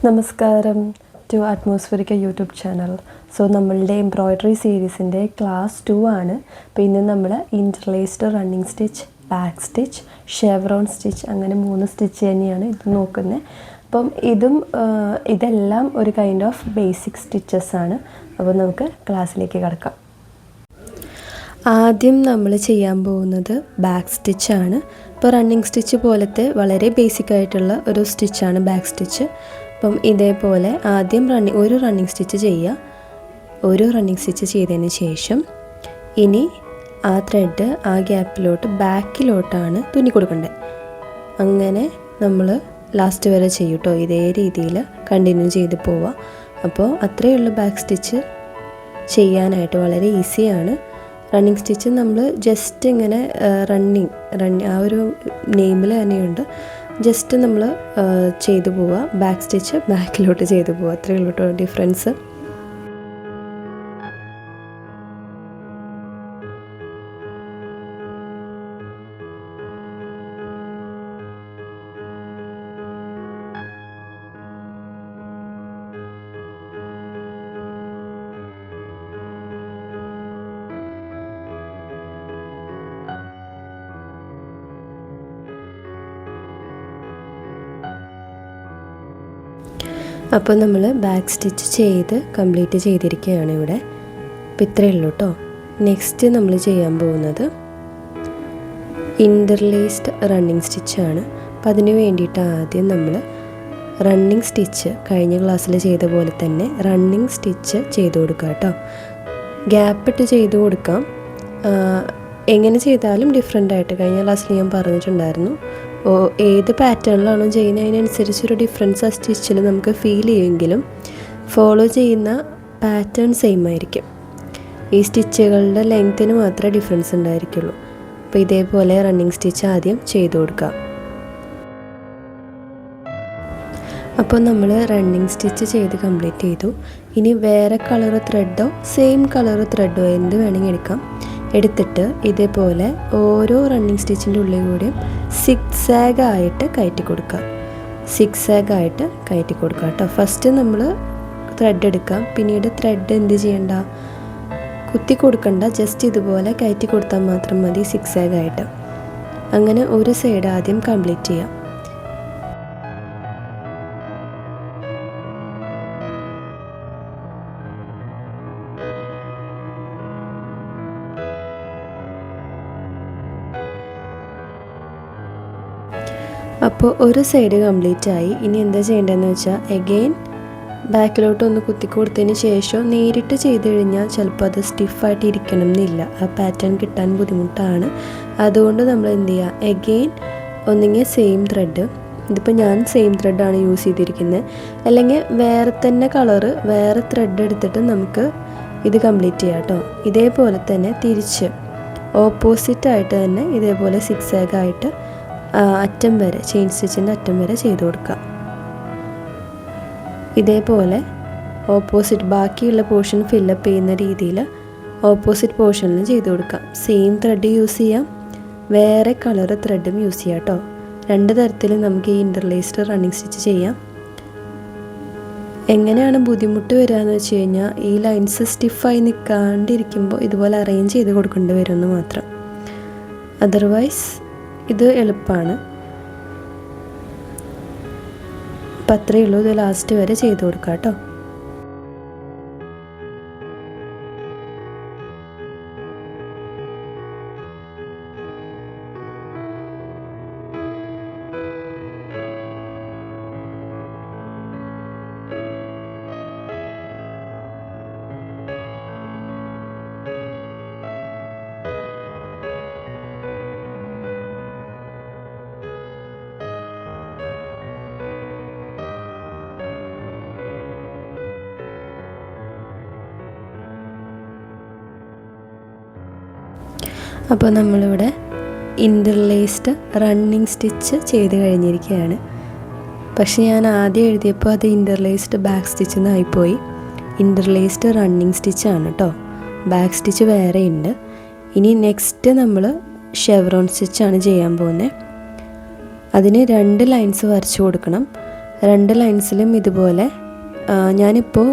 നമസ്കാരം ടു അറ്റ്മോസ്ഫിയറിക്ക YouTube channel. So നമ്മളുടെ എംബ്രോയ്ഡറി സീരീസിൻ്റെ ക്ലാസ് 2 ആണ്. അപ്പോൾ ഇന്ന് നമ്മൾ interlaced running stitch, back stitch, chevron stitch, അങ്ങനെ 3 സ്റ്റിച്ച് തന്നെയാണ് ഇത് നോക്കുന്നത്. അപ്പം ഇതെല്ലാം ഒരു കൈൻഡ് ഓഫ് ബേസിക് സ്റ്റിച്ചസ് ആണ്. അപ്പോൾ നമുക്ക് ക്ലാസ്സിലേക്ക് കിടക്കാം. ആദ്യം നമ്മൾ ചെയ്യാൻ പോകുന്നത് ബാക്ക് സ്റ്റിച്ചാണ്. ഇപ്പോൾ റണ്ണിങ് സ്റ്റിച്ച് പോലത്തെ വളരെ ബേസിക് ആയിട്ടുള്ള ഒരു സ്റ്റിച്ചാണ് ബാക്ക് സ്റ്റിച്ച്. അപ്പം ഇതേപോലെ ആദ്യം ഒരു റണ്ണിങ് സ്റ്റിച്ച് ചെയ്യുക. ഒരു റണ്ണിങ് സ്റ്റിച്ച് ചെയ്തതിന് ശേഷം ഇനി ആ ത്രെഡ് ആ ഗ്യാപ്പിലോട്ട് ബാക്കിലോട്ടാണ് തുന്നി കൊടുക്കേണ്ടത്. അങ്ങനെ നമ്മൾ ലാസ്റ്റ് വരെ ചെയ്യും കേട്ടോ. ഇതേ രീതിയിൽ കണ്ടിന്യൂ ചെയ്ത് പോവുക. അപ്പോൾ അത്രയേ ഉള്ളൂ ബാക്ക് സ്റ്റിച്ച് ചെയ്യാനായിട്ട്. വളരെ ഈസിയാണ്. റണ്ണിങ് സ്റ്റിച്ച് നമ്മൾ ജസ്റ്റ് ഇങ്ങനെ ആ ഒരു നെയിമിൽ തന്നെയുണ്ട്. ജസ്റ്റ് നമ്മൾ ചെയ്തു പോവുക. ബാക്ക് സ്റ്റിച്ച് ബാക്കിലോട്ട് ചെയ്തു പോവുക. അത്രയേ ഉള്ളൂ കേട്ടോ ഡിഫറൻസ്. അപ്പോൾ നമ്മൾ ബാക്ക് സ്റ്റിച്ച് ചെയ്ത് കംപ്ലീറ്റ് ചെയ്തിരിക്കുകയാണ് ഇവിടെ. അപ്പോൾ ഇത്രയേ ഉള്ളൂ കേട്ടോ. നെക്സ്റ്റ് നമ്മൾ ചെയ്യാൻ പോകുന്നത് ഇൻ്റർലേസ്ഡ് റണ്ണിങ് സ്റ്റിച്ചാണ്. അപ്പോൾ അതിന് വേണ്ടിയിട്ട് ആദ്യം നമ്മൾ റണ്ണിങ് സ്റ്റിച്ച് കഴിഞ്ഞ ക്ലാസ്സിൽ ചെയ്ത പോലെ തന്നെ റണ്ണിങ് സ്റ്റിച്ച് ചെയ്ത് കൊടുക്കുക കേട്ടോ. ഗ്യാപ്പിട്ട് ചെയ്ത് കൊടുക്കാം. എങ്ങനെ ചെയ്താലും ഡിഫറെൻ്റ് ആയിട്ട് കഴിഞ്ഞ ക്ലാസ്സിൽ ഞാൻ പറഞ്ഞിട്ടുണ്ടായിരുന്നു. ഏത് പാറ്റേണിലാണോ ചെയ്യുന്നത് അതിനനുസരിച്ചൊരു ഡിഫറൻസ് ആ സ്റ്റിച്ചിൽ നമുക്ക് ഫീൽ ചെയ്യുമെങ്കിലും ഫോളോ ചെയ്യുന്ന പാറ്റേൺ സെയിം ആയിരിക്കും. ഈ സ്റ്റിച്ചുകളുടെ ലെങ്ത്തിന് മാത്രമേ ഡിഫറൻസ് ഉണ്ടായിരിക്കുള്ളൂ. അപ്പോൾ ഇതേപോലെ റണ്ണിങ് സ്റ്റിച്ച് ആദ്യം ചെയ്ത് കൊടുക്കുക. അപ്പോൾ നമ്മൾ റണ്ണിങ് സ്റ്റിച്ച് ചെയ്ത് കംപ്ലീറ്റ് ചെയ്തു. ഇനി വേറെ കളർ ത്രെഡോ സെയിം കളർ ത്രെഡോ എന്ത് വേണമെങ്കിൽ എടുത്തിട്ട് ഇതേപോലെ ഓരോ റണ്ണിങ് സ്റ്റിച്ചിൻ്റെ ഉള്ളിൽ കൂടിയും സിക്സാഗ് ആയിട്ട് കയറ്റി കൊടുക്കുക. കേട്ടോ. ഫസ്റ്റ് നമ്മൾ ത്രെഡ് എടുക്കാം. പിന്നീട് ത്രെഡ് എന്ത് ചെയ്യണ്ട, കുത്തി കൊടുക്കണ്ട. ജസ്റ്റ് ഇതുപോലെ കയറ്റി കൊടുത്താൽ മാത്രം മതി സിക്സാഗ് ആയിട്ട്. അങ്ങനെ ഒരു സൈഡ് ആദ്യം കംപ്ലീറ്റ് ചെയ്യാം. അപ്പോൾ ഒരു സൈഡ് കംപ്ലീറ്റ് ആയി. ഇനി എന്താ ചെയ്യേണ്ടതെന്ന് വെച്ചാൽ എഗെയിൻ ബാക്കിലോട്ട് ഒന്ന് കുത്തി കൊടുത്തതിന് ശേഷം നേരിട്ട് ചെയ്ത് കഴിഞ്ഞാൽ ചിലപ്പോൾ അത് സ്റ്റിഫായിട്ട് ഇരിക്കണം എന്നില്ല. ആ പാറ്റേൺ കിട്ടാൻ ബുദ്ധിമുട്ടാണ്. അതുകൊണ്ട് നമ്മൾ എന്ത് ചെയ്യുക, എഗെയിൻ ഒന്നെങ്കിൽ സെയിം ത്രെഡ്, ഇതിപ്പോൾ ഞാൻ സെയിം ത്രെഡാണ് യൂസ് ചെയ്തിരിക്കുന്നത്, അല്ലെങ്കിൽ വേറെ തന്നെ കളറ് വേറെ ത്രെഡ് എടുത്തിട്ട് നമുക്ക് ഇത് കംപ്ലീറ്റ് ചെയ്യാം കേട്ടോ. ഇതേപോലെ തന്നെ തിരിച്ച് ഓപ്പോസിറ്റായിട്ട് തന്നെ ഇതേപോലെ സിക്സാഗ് ആയിട്ട് അറ്റം വരെ ചെയിൻ സ്റ്റിച്ചിൻ്റെ അറ്റം വരെ ചെയ്ത് കൊടുക്കുക. ഇതേപോലെ ഓപ്പോസിറ്റ് ബാക്കിയുള്ള പോർഷൻ ഫില്ലപ്പ് ചെയ്യുന്ന രീതിയിൽ ഓപ്പോസിറ്റ് പോർഷനിൽ ചെയ്ത് കൊടുക്കാം. സെയിം ത്രെഡ് യൂസ് ചെയ്യാം, വേറെ കളർ ത്രെഡും യൂസ് ചെയ്യാം കേട്ടോ. 2 തരത്തിൽ നമുക്ക് ഈ ഇൻ്റർലേസ്ഡ് റണ്ണിങ് സ്റ്റിച്ച് ചെയ്യാം. എങ്ങനെയാണ് ബുദ്ധിമുട്ട് വരിക എന്ന് വെച്ച് കഴിഞ്ഞാൽ ഈ ലൈൻസ് സ്റ്റിഫായി നിൽക്കാണ്ടിരിക്കുമ്പോൾ ഇതുപോലെ അറേഞ്ച് ചെയ്ത് കൊടുക്കേണ്ടി വരുമെന്ന് മാത്രം. അതർവൈസ് ഇത് എളുപ്പമാണ്. അപ്പം അത്രയേ ഉള്ളൂ. ഇത് ലാസ്റ്റ് വരെ ചെയ്ത് കൊടുക്കാം കേട്ടോ. അപ്പോൾ നമ്മളിവിടെ ഇൻ്റർലേസ്ഡ് റണ്ണിങ് സ്റ്റിച്ച് ചെയ്ത് കഴിഞ്ഞിരിക്കുകയാണ്. പക്ഷെ ഞാൻ ആദ്യം എഴുതിയപ്പോൾ അത് ഇൻ്റർലേസ്ഡ് ബാക്ക് സ്റ്റിച്ച് എന്നായിപ്പോയി. ഇൻ്റർലേസ്ഡ് റണ്ണിങ് സ്റ്റിച്ചാണ് കേട്ടോ. ബാക്ക് സ്റ്റിച്ച് വേറെ ഉണ്ട്. ഇനി നെക്സ്റ്റ് നമ്മൾ ഷെവറോൺ സ്റ്റിച്ചാണ് ചെയ്യാൻ പോകുന്നത്. അതിന് 2 ലൈൻസ് വരച്ചു കൊടുക്കണം. 2 ലൈൻസിലും ഇതുപോലെ ഞാനിപ്പോൾ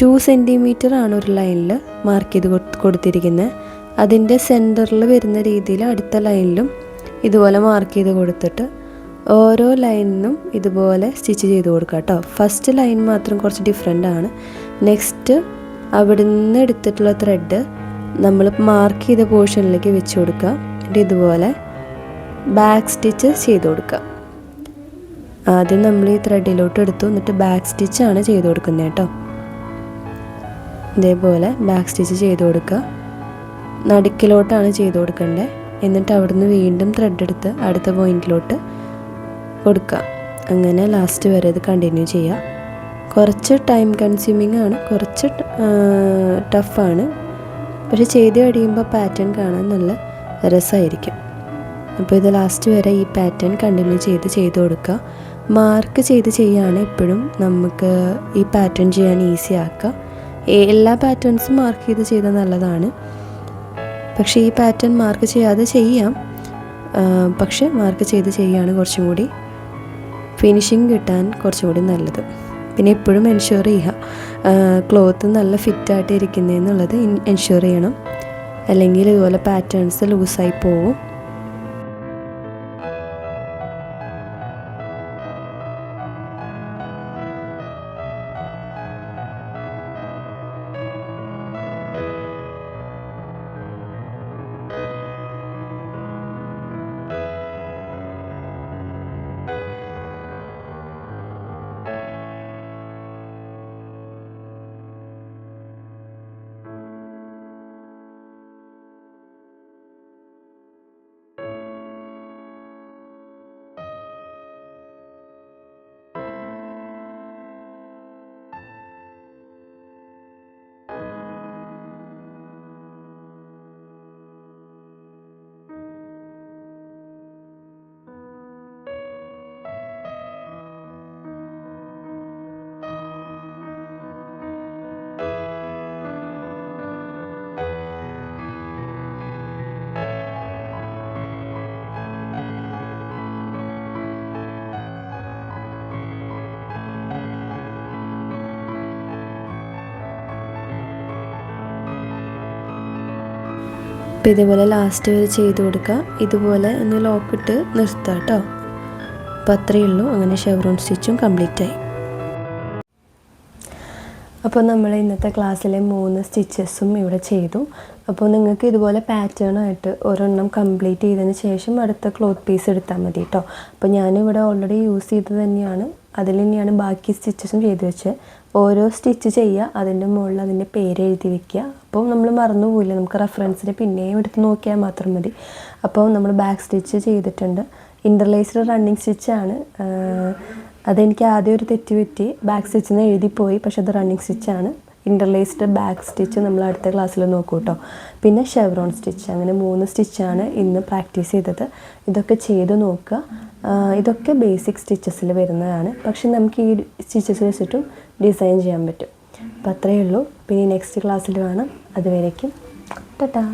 2 സെൻറ്റിമീറ്റർ ആണ് ഒരു ലൈനിൽ മാർക്ക് ചെയ്ത് കൊടുത്തിരിക്കുന്നത്. അതിൻ്റെ സെൻറ്ററിൽ വരുന്ന രീതിയിൽ അടുത്ത ലൈനിലും ഇതുപോലെ മാർക്ക് ചെയ്ത് കൊടുത്തിട്ട് ഓരോ ലൈനിനും ഇതുപോലെ സ്റ്റിച്ച് ചെയ്ത് കൊടുക്കുക കേട്ടോ. ഫസ്റ്റ് ലൈൻ മാത്രം കുറച്ച് ഡിഫറെൻ്റ് ആണ്. നെക്സ്റ്റ് അവിടെ നിന്ന് എടുത്തിട്ടുള്ള ത്രെഡ് നമ്മൾ മാർക്ക് ചെയ്ത പോർഷനിലേക്ക് വെച്ച് കൊടുക്കുക. എന്നിട്ട് ഇതുപോലെ ബാക്ക് സ്റ്റിച്ച് ചെയ്ത് കൊടുക്കുക. ആദ്യം നമ്മൾ ഈ ത്രെഡിലോട്ട് എടുത്തു, എന്നിട്ട് ബാക്ക് സ്റ്റിച്ചാണ് ചെയ്ത് കൊടുക്കുന്നത് കേട്ടോ. ഇതേപോലെ ബാക്ക് സ്റ്റിച്ച് ചെയ്ത് കൊടുക്കുക. നടുക്കിലോട്ടാണ് ചെയ്ത് കൊടുക്കേണ്ടത്. എന്നിട്ട് അവിടുന്ന് വീണ്ടും ത്രെഡ് എടുത്ത് അടുത്ത പോയിന്റിലോട്ട് കൊടുക്കുക. അങ്ങനെ ലാസ്റ്റ് വരെ ഇത് കണ്ടിന്യൂ ചെയ്യുക. കുറച്ച് ടൈം കൺസ്യൂമിങ് ആണ്, കുറച്ച് ടഫാണ്, പക്ഷെ ചെയ്ത് കഴിയുമ്പോൾ പാറ്റേൺ കാണാൻ നല്ല രസമായിരിക്കും. അപ്പോൾ ഇത് ലാസ്റ്റ് വരെ ഈ പാറ്റേൺ കണ്ടിന്യൂ ചെയ്ത് കൊടുക്കുക. മാർക്ക് ചെയ്യുകയാണ് എപ്പോഴും നമുക്ക് ഈ പാറ്റേൺ ചെയ്യാൻ ഈസി ആക്കുക. എല്ലാ പാറ്റേൺസും മാർക്ക് ചെയ്താൽ നല്ലതാണ്. പക്ഷേ ഈ പാറ്റേൺ മാർക്ക് ചെയ്യാതെ ചെയ്യാം, പക്ഷെ മാർക്ക് ചെയ്യുകയാണ് കുറച്ചും കൂടി ഫിനിഷിങ് കിട്ടാൻ കുറച്ചും കൂടി നല്ലത്. പിന്നെ എപ്പോഴും എൻഷുർ ചെയ്യുക ക്ലോത്ത് നല്ല ഫിറ്റായിട്ട് ഇരിക്കുന്നതെന്നുള്ളത് എൻഷുർ ചെയ്യണം. അല്ലെങ്കിൽ ഇതുപോലെ പാറ്റേൺസ് ലൂസായി പോവും. അപ്പോൾ ഇതുപോലെ ലാസ്റ്റ് വരെ ചെയ്ത് കൊടുക്കുക. ഇതുപോലെ ഒന്ന് ലോക്കിട്ട് നിർത്തുക കേട്ടോ. അപ്പോൾ അത്രയേ ഉള്ളൂ. അങ്ങനെ ഷെവ്രോൺ സ്റ്റിച്ചും കംപ്ലീറ്റ് ആയി. അപ്പോൾ നമ്മൾ ഇന്നത്തെ ക്ലാസ്സിലെ 3 സ്റ്റിച്ചസും ഇവിടെ ചെയ്തു. അപ്പോൾ നിങ്ങൾക്ക് ഇതുപോലെ പാറ്റേണായിട്ട് ഒരെണ്ണം കംപ്ലീറ്റ് ചെയ്തതിന് ശേഷം അടുത്ത ക്ലോത്ത് പീസ് എടുത്താൽ മതി കേട്ടോ. അപ്പോൾ ഞാനിവിടെ ഓൾറെഡി യൂസ് ചെയ്തത് തന്നെയാണ്, അതിൽ തന്നെയാണ് ബാക്കി സ്റ്റിച്ചസും ചെയ്ത് വെച്ചത്. ഓരോ സ്റ്റിച്ച് ചെയ്യുക, അതിൻ്റെ മുകളിൽ അതിൻ്റെ പേര് എഴുതി വെക്കുക. അപ്പോൾ നമ്മൾ മറന്നു പോയില്ല, നമുക്ക് റെഫറൻസിന് പിന്നെയും എടുത്ത് നോക്കിയാൽ മാത്രം മതി. അപ്പോൾ നമ്മൾ ബാക്ക് സ്റ്റിച്ച് ചെയ്തിട്ടുണ്ട്. ഇൻ്റർലേസ്ഡ് റണ്ണിങ് സ്റ്റിച്ചാണ്. അതെനിക്ക് ആദ്യം ഒരു തെറ്റ് പറ്റി, ബാക്ക് സ്റ്റിച്ചെന്ന് എഴുതിപ്പോയി, പക്ഷെ അത് റണ്ണിങ് സ്റ്റിച്ചാണ്. ഇൻ്റർലേസ്ഡ് ബാക്ക് സ്റ്റിച്ച് നമ്മൾ അടുത്ത ക്ലാസ്സിൽ നോക്കൂ കേട്ടോ. പിന്നെ ഷെവ്രോൺ സ്റ്റിച്ച്, അങ്ങനെ 3 സ്റ്റിച്ചാണ് ഇന്ന് പ്രാക്ടീസ് ചെയ്തത്. ഇതൊക്കെ ചെയ്ത് നോക്കുക. ഇതൊക്കെ ബേസിക് സ്റ്റിച്ചസിൽ വരുന്നതാണ്, പക്ഷെ നമുക്ക് ഈ സ്റ്റിച്ചസ് വെച്ചിട്ടും ഡിസൈൻ ചെയ്യാൻ പറ്റും. അപ്പോൾ അത്രയേ ഉള്ളൂ. പിന്നെ നെക്സ്റ്റ് ക്ലാസ്സിൽ കാണാം. അതുവരേക്കും ടാറ്റാ.